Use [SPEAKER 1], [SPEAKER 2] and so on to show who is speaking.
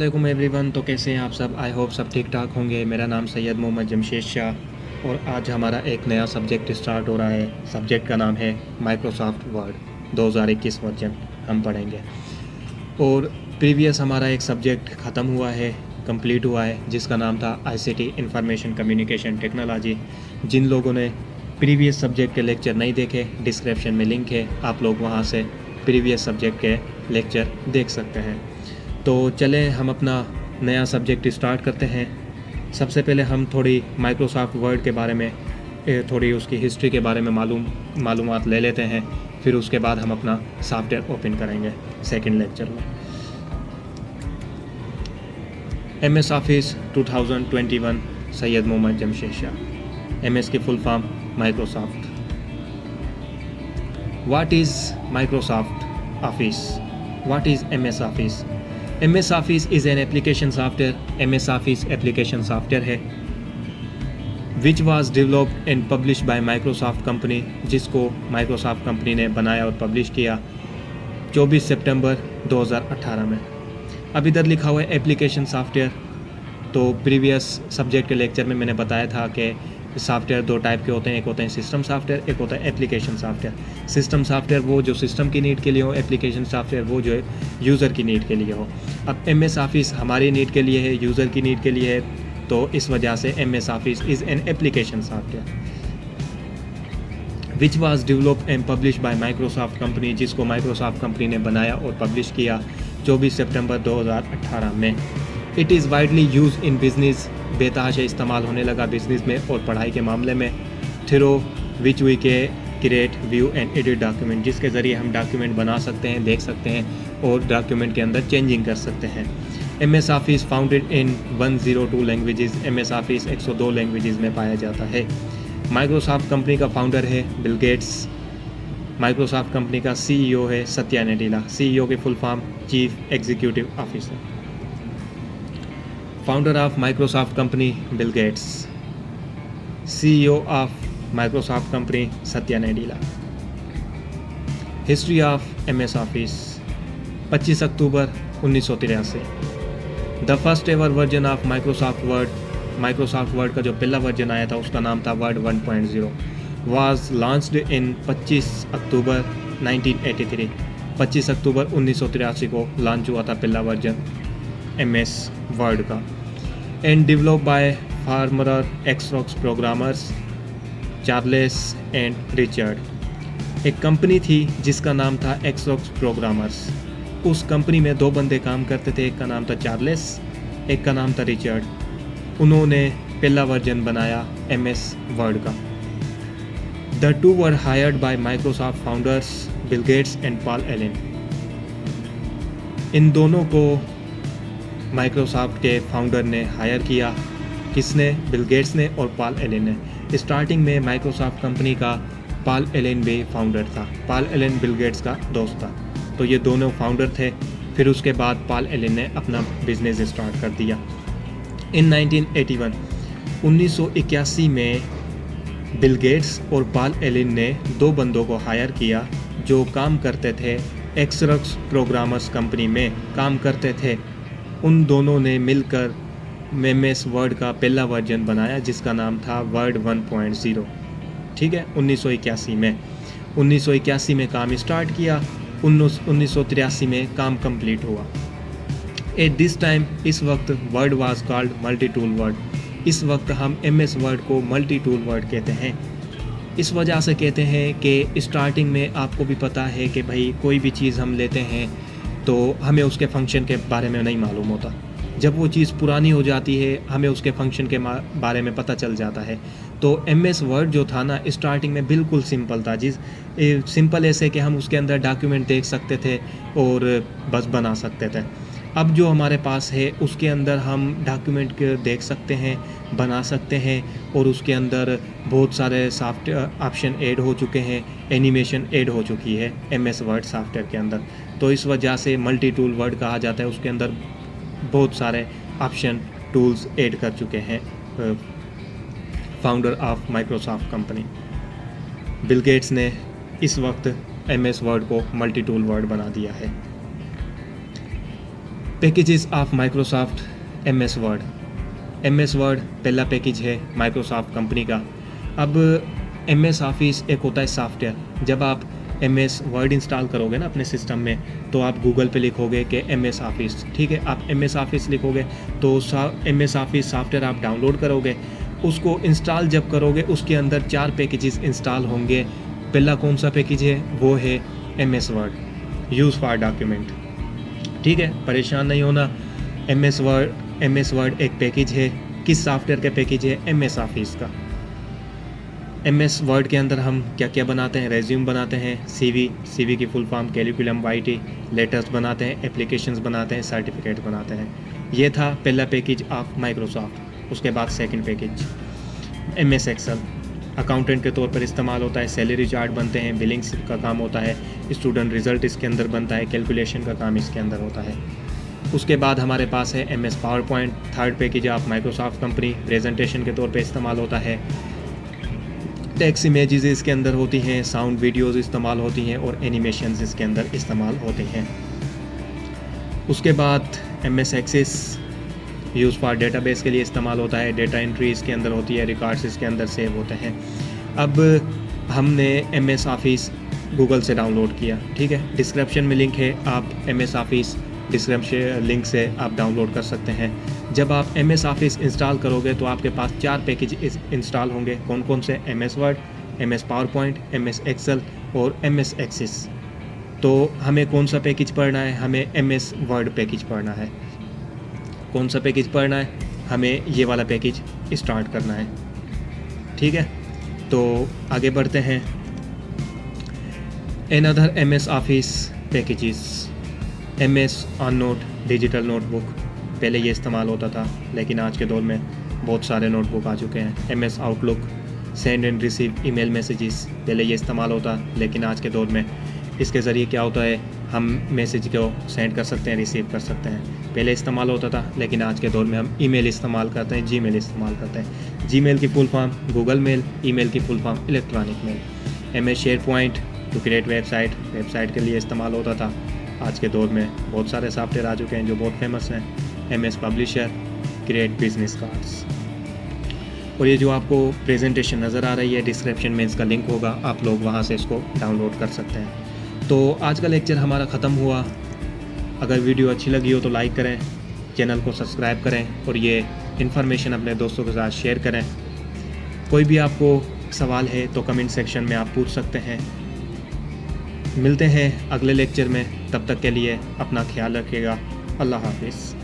[SPEAKER 1] वालेकुम एवरीवन। तो कैसे हैं आप सब? आई होप सब ठीक ठाक होंगे। मेरा नाम सैयद मोहम्मद जमशेद शाह और आज हमारा एक नया सब्जेक्ट स्टार्ट हो रहा है। सब्जेक्ट का नाम है माइक्रोसॉफ्ट वर्ड 2021 वर्जन हम पढ़ेंगे। और प्रीवियस हमारा एक सब्जेक्ट ख़त्म हुआ है, कंप्लीट हुआ है, जिसका नाम था आईसीटी इंफॉर्मेशन कम्युनिकेशन टेक्नोलॉजी। जिन लोगों ने प्रीवियस सब्जेक्ट के लेक्चर नहीं देखे, डिस्क्रिप्शन में लिंक है, आप लोग वहाँ से प्रीवियस सब्जेक्ट के लेक्चर देख सकते हैं। तो चलें हम अपना नया सब्जेक्ट स्टार्ट करते हैं। सबसे पहले हम थोड़ी माइक्रोसॉफ्ट वर्ड के बारे में, थोड़ी उसकी हिस्ट्री के बारे में मालूमात ले लेते हैं। फिर उसके बाद हम अपना सॉफ्टवेयर ओपन करेंगे सेकंड लेक्चर में। MS office 2021 Syed Mohammad Jamshed Shah. MS की full form Microsoft. What is Microsoft office? What is MS office? MS office is an application software. MS office application software है which was developed and publish by Microsoft company, जिसको Microsoft company ने बनाया और publish किया 24 सितंबर 2018 में। अब इधर लिखा हुआ है एप्लीकेशन सॉफ्टवेयर। तो प्रीवियस सब्जेक्ट के लेक्चर में मैंने बताया था कि सॉफ्टवेयर दो टाइप के होते हैं, एक होते हैं सिस्टम सॉफ्टवेयर, एक होता है एप्लीकेशन सॉफ्टवेयर। सिस्टम सॉफ्टवेयर वो जो सिस्टम की नीड के लिए हो, एप्लीकेशन सॉफ्टवेयर वो जो है यूज़र की नीड के लिए हो। अब MS ऑफिस हमारी नीड के लिए है, यूज़र की नीड के लिए है, तो इस वजह से MS office is an application software which was developed and publish by Microsoft company, जिसको माइक्रोसॉफ्ट कंपनी ने बनाया और पब्लिश किया 24 सितंबर 2018 में। It is widely use in business, बेतहाशा इस्तेमाल होने लगा बिजनेस में और पढ़ाई के मामले में। थ्रो विच वी के create view and edit document, जिसके ज़रिए हम डॉक्यूमेंट बना सकते हैं, देख सकते हैं और डॉक्यूमेंट के अंदर चेंजिंग कर सकते हैं। MS office founded in 102 languages. MS office 102 languages में पाया जाता है। माइक्रोसॉफ्ट कंपनी का फाउंडर है बिल गेट्स। माइक्रोसॉफ्ट कंपनी का CEO है सत्या नडेला। CEO की full form chief executive officer. Founder of Microsoft company Bill Gates. CEO of Microsoft company Satya Nadella. History of MS office 25 October 1983। The first ever version of Microsoft word, Microsoft word का जो पहला version आया था उसका नाम था word 1.0, was launched in 25 अक्टूबर 1983। 25 अक्टूबर 1983 को launch हुआ था पहला वर्जन MS वर्ड का। And develop by farmer एक्सरॉक्स programmers Charles and Richard. एक कंपनी थी जिसका नाम था एक्सरॉक्स प्रोग्रामर्स। उस कंपनी में दो बंदे काम करते थे, एक का नाम था चार्लेस, एक का नाम था रिचर्ड। उन्होंने पहला वर्जन बनाया MS वर्ड का। The two were hired by Microsoft founders Bill Gates and Paul Allen. इन दोनों को माइक्रोसॉफ्ट के फाउंडर ने हायर किया। किसने? बिल गेट्स ने और पॉल एलन ने। स्टार्टिंग में माइक्रोसॉफ्ट कंपनी का पॉल एलन भी फाउंडर था। पॉल एलन बिल गेट्स का दोस्त था, तो ये दोनों फाउंडर थे। फिर उसके बाद पॉल एलन ने अपना बिजनेस स्टार्ट कर दिया। इन 1981 में बिल गेट्स और पॉल एलन ने दो बंदों को हायर किया जो काम करते थे एक्सरॉक्स प्रोग्रामर्स कंपनी में काम करते थे। उन दोनों ने मिलकर MS वर्ड का पहला वर्जन बनाया जिसका नाम था वर्ड 1.0। ठीक है, 1981 में काम स्टार्ट किया। 1983 में काम कंप्लीट हुआ। एट दिस टाइम, इस वक्त word was called multi tool word. इस वक्त हम MS वर्ड को मल्टी टूल वर्ड कहते हैं। इस वजह से कहते हैं कि स्टार्टिंग में आपको भी पता है कि भाई कोई भी चीज़ हम लेते हैं तो हमें उसके फंक्शन के बारे में नहीं मालूम होता। जब वो चीज़ पुरानी हो जाती है हमें उसके फंक्शन के बारे में पता चल जाता है। तो MS वर्ड जो था ना, स्टार्टिंग में बिल्कुल सिंपल था। सिंपल ऐसे कि हम उसके अंदर डॉक्यूमेंट देख सकते थे और बस बना सकते थे। अब जो हमारे पास है उसके अंदर हम डॉक्यूमेंट देख सकते हैं, बना सकते हैं और उसके अंदर बहुत सारे सॉफ्टवेयर ऑप्शन ऐड हो चुके हैं, एनिमेशन ऐड हो चुकी है MS वर्ड सॉफ्टवेयर के अंदर। तो इस वजह से मल्टी टूल वर्ड कहा जाता है। उसके अंदर बहुत सारे ऑप्शन टूल्स ऐड कर चुके हैं founder of Microsoft company Bill Gates ने इस वक्त MS वर्ड को मल्टी टूल वर्ड बना दिया है। Packages of Microsoft MS Word. MS word पहला पैकेज है माइक्रोसॉफ्ट कंपनी का। अब MS ऑफिस एक होता है सॉफ्टवेयर। जब आप MS वर्ड इंस्टॉल करोगे ना अपने सिस्टम में, तो आप गूगल पे लिखोगे कि MS ऑफिस, ठीक है। आप MS ऑफिस लिखोगे तो MS ऑफिस सॉफ्टवेयर आप डाउनलोड करोगे। उसको इंस्टॉल जब करोगे उसके अंदर 4 पैकेजेस इंस्टॉल होंगे। पहला कौन सा पैकेज है? वो है MS word use for document, ठीक है। परेशान नहीं होना। MS वर्ड एक पैकेज है। किस सॉफ्टवेयर का पैकेज है? MS ऑफिस का। MS वर्ड के अंदर हम क्या क्या बनाते हैं? रेज्यूम बनाते हैं, CV की फुल फॉर्म कैरिकुलम वाइटी, लेटर्स बनाते हैं, एप्लीकेशंस बनाते हैं, सर्टिफिकेट बनाते हैं। ये था पहला पैकेज ऑफ माइक्रोसॉफ्ट। उसके बाद second package MS Excel accountant के तौर पर इस्तेमाल होता है। सैलरी चार्ट बनते हैं, बिलिंग्स का काम होता है, स्टूडेंट रिज़ल्ट इसके अंदर बनता है, कैलकुलेशन का काम इसके अंदर होता है। उसके बाद हमारे पास है MS power point, third package of Microsoft company, presentation के तौर पे इस्तेमाल होता है। टेक्स्ट इमेजेस इसके अंदर होती हैं, साउंड वीडियोस इस्तेमाल होती हैं और एनिमेशंस इसके अंदर इस्तेमाल होते हैं। उसके बाद MS Access use for database के लिए इस्तेमाल होता है। डेटा एंट्री इसके अंदर होती है, रिकॉर्ड्स इसके अंदर सेव होते हैं। अब हमने MS ऑफिस गूगल से डाउनलोड किया, ठीक है। डिस्क्रिप्शन में लिंक है, आप MS ऑफिस डिस्क्रिप्शन लिंक से आप डाउनलोड कर सकते हैं। जब आप MS ऑफिस इंस्टॉल करोगे तो आपके पास 4 पैकेज इंस्टॉल होंगे। कौन कौन से? MS Word, MS PowerPoint, MS Excel और MS एक्सेस। तो हमें कौन सा पैकेज पढ़ना है? हमें MS वर्ड पैकेज पढ़ना है। कौन सा पैकेज पढ़ना है? हमें ये वाला पैकेज स्टार्ट करना है, ठीक है। तो आगे बढ़ते हैं। Another MS office packages, MS OneNote digital notebook. पहले ये इस्तेमाल होता था, लेकिन आज के दौर में बहुत सारे नोटबुक आ चुके हैं। MS outlook, send and receive email messages. पहले ये इस्तेमाल होता, लेकिन आज के दौर में इसके ज़रिए क्या होता है, हम मैसेज को सेंड कर सकते हैं, रिसीव कर सकते हैं। पहले इस्तेमाल होता था, लेकिन आज के दौर में हम ईमेल इस्तेमाल करते हैं, जीमेल इस्तेमाल करते हैं। जीमेल की full form Google mail, email की full form electronic mail. MS SharePoint to create website के लिए इस्तेमाल होता था। आज के दौर में बहुत सारे सॉफ्टवेयर आ चुके हैं जो बहुत फेमस हैं। MS publisher, create business cards. और ये जो आपको प्रेजेंटेशन नज़र आ रही है, डिस्क्रिप्शन में इसका लिंक होगा, आप लोग वहाँ से इसको डाउनलोड कर सकते हैं। तो आज का लेक्चर हमारा ख़त्म हुआ। अगर वीडियो अच्छी लगी हो तो लाइक करें, चैनल को सब्सक्राइब करें और ये इन्फॉर्मेशन अपने दोस्तों के साथ शेयर करें। कोई भी आपको सवाल है तो कमेंट सेक्शन में आप पूछ सकते हैं। मिलते हैं अगले लेक्चर में, तब तक के लिए अपना ख्याल रखिएगा। अल्लाह हाफिज़।